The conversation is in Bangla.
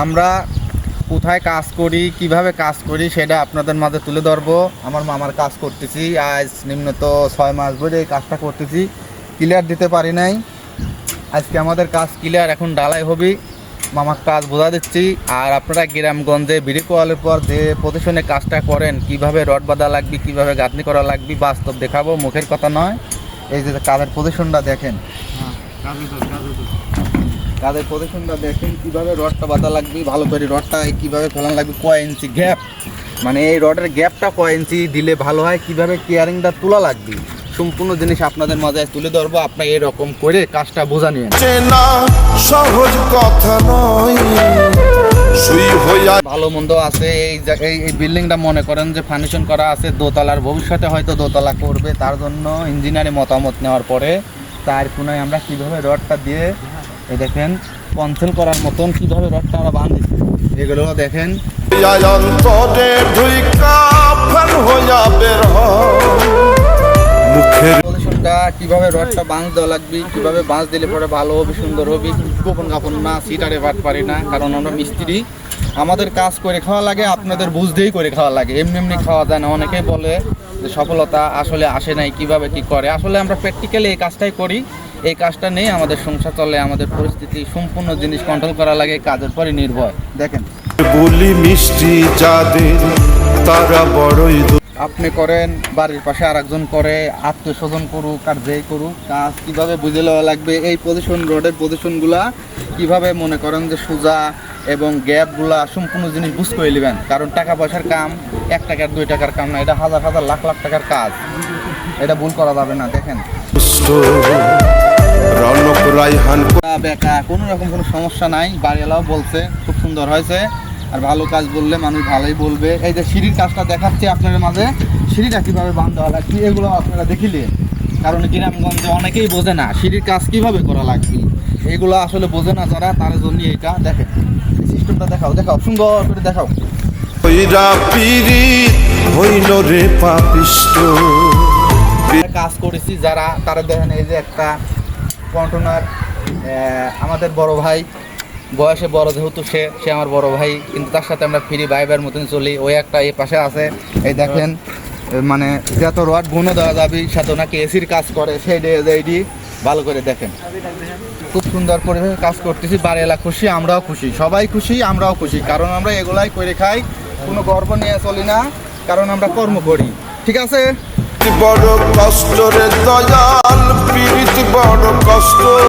আমরা কোথায় কাজ করি, কিভাবে কাজ করি সেটা আপনাদের মাঝে তুলে ধরবো। আমার মামার কাজ করতেছি, আজ নিম্নত 6 মাস ধরে এই কাজটা করতেছি, ক্লিয়ার দিতে পারি নাই। আজকে আমাদের কাজ ক্লিয়ার, এখন ডালাই হবি, মামার কাজ বোঝা দিচ্ছি। আর আপনারা গ্রামগঞ্জে বিড়ি কোয়ালের পর যে প্রতিষ্ঠানে কাজটা করেন, কিভাবে রড বাঁধা লাগবে, কিভাবে গাঁথনি করা লাগবে, বাস্তব দেখাবো, মুখের কথা নয়। এই যে কাজের পজিশনটা দেখেন, কাজের পজিশনটা দেখেন, কিভাবে রডটা বাঁধা লাগবে, ভালো করে রডটা কিভাবে ফেলানো লাগবে, কয় ইঞ্চি গ্যাপ, মানে এই রডের গ্যাপটা কয় ইঞ্চি দিলে ভালো হয়, কিভাবে কেয়ারিংটা তোলা লাগবে, সম্পূর্ণ জিনিস আপনাদের মাঝে তুলে ধরবো। আপনার এরকম করে কাজটা বোঝা নিয়ে সহজ কথা নয়, ভালো মন্দ আছে। এই বিল্ডিংটা মনে করেন যে ফাউন্ডেশন করা আছে দোতলার, ভবিষ্যতে হয়তো দোতলা করবে, তার জন্য ইঞ্জিনিয়ারের মতামত নেওয়ার পরে তার কোনায় আমরা কিভাবে রডটা দিয়ে এই দেখেন কনসেল করার মতন কিভাবে রডটা আমরা বাঁধছি, এগুলো দেখেন। কিভাবে রডটা বাঁধ দেওয়া লাগবে, কিভাবে বাঁধ দিলে পরে ভালো হবে, সুন্দর হবে, গোপন গাপন না, সিটারে বাট পারি না, কারণ আমরা মিস্ত্রি, আমাদের কাজ করে খাওয়া লাগে, আপনাদের বুঝতেই করে খাওয়া লাগে, এমনি এমনি খাওয়া যায় না। অনেকেই বলে যে সফলতা আসলে আসে নাই, কিভাবে কি করে, আসলে আমরা প্র্যাকটিক্যালি এই কাজটাই করি, এই কাজটা নেই আমাদের সংসার চলে, আমাদের পরিস্থিতি সম্পূর্ণ জিনিস কন্ট্রোল করা লাগে, কাজের পরই নির্ভর। দেখেন বলি মিষ্টি যাদের তারা বড়ই, আপনি করেন, বাড়ির পাশে আরেকজন করে, আত্মীয় স্বজন করুক আর যেই করুক, কাজ কীভাবে বুঝে লওয়া লাগবে, এই পজিশন রডের পজিশনগুলা কীভাবে মনে করেন যে সোজা এবং গ্যাপগুলা সম্পূর্ণ জিনিস বুঝ করে নেবেন। কারণ টাকা পয়সার কাম 1 টাকার 2 টাকার কাম না, এটা হাজার হাজার লাখ লাখ টাকার কাজ, এটা ভুল করা যাবে না। দেখেন বেকা কোনো রকম কোনো সমস্যা নাই, বাড়িওয়ালাও বলছে খুব সুন্দর হয়েছে, আর ভালো কাজ বললে মানুষ ভালোই বলবে। এই যে সিঁড়ির কাজটা দেখাচ্ছি আপনাদের মাঝে, সিঁড়িটা কীভাবে বাঁধতে হয় লাগবে এগুলো আপনারা দেখিলে, কারণ গ্রামগঞ্জে অনেকেই বোঝে না সিঁড়ির কাজ কীভাবে করা লাগবে, এগুলো আসলে বোঝে না যারা, তার জন্য এটা দেখেন সিস্টেমটা দেখাও, দেখাও সুন্দর করে দেখাও। কাজ করেছি যারা, তারা দেখেন এই যে একটা কন্টেনার, আমাদের বড় ভাই, বয়সে বড় যেহেতু সে আমার বড় ভাই, কিন্তু তার সাথে আমরা ফ্রি ভাইবার মতন চলি। ওই একটা এই পাশে আছে, এই দেখেন মানে যত রড গুণও দেওয়া যাবে, সাথে নাকি এসির কাজ করে, সেই এইটি ভালো করে দেখেন, খুব সুন্দর পরিবেশে কাজ করতেছি। বাড়িওয়ালা খুশি, আমরাও খুশি, সবাই খুশি, আমরাও খুশি, কারণ আমরা এগুলাই করে খাই, কোনো গর্ব নিয়ে চলি না, কারণ আমরা কর্ম করি। ঠিক আছে, বড় কষ্ট রে দয়াল, পীড়িত বড় কষ্ট।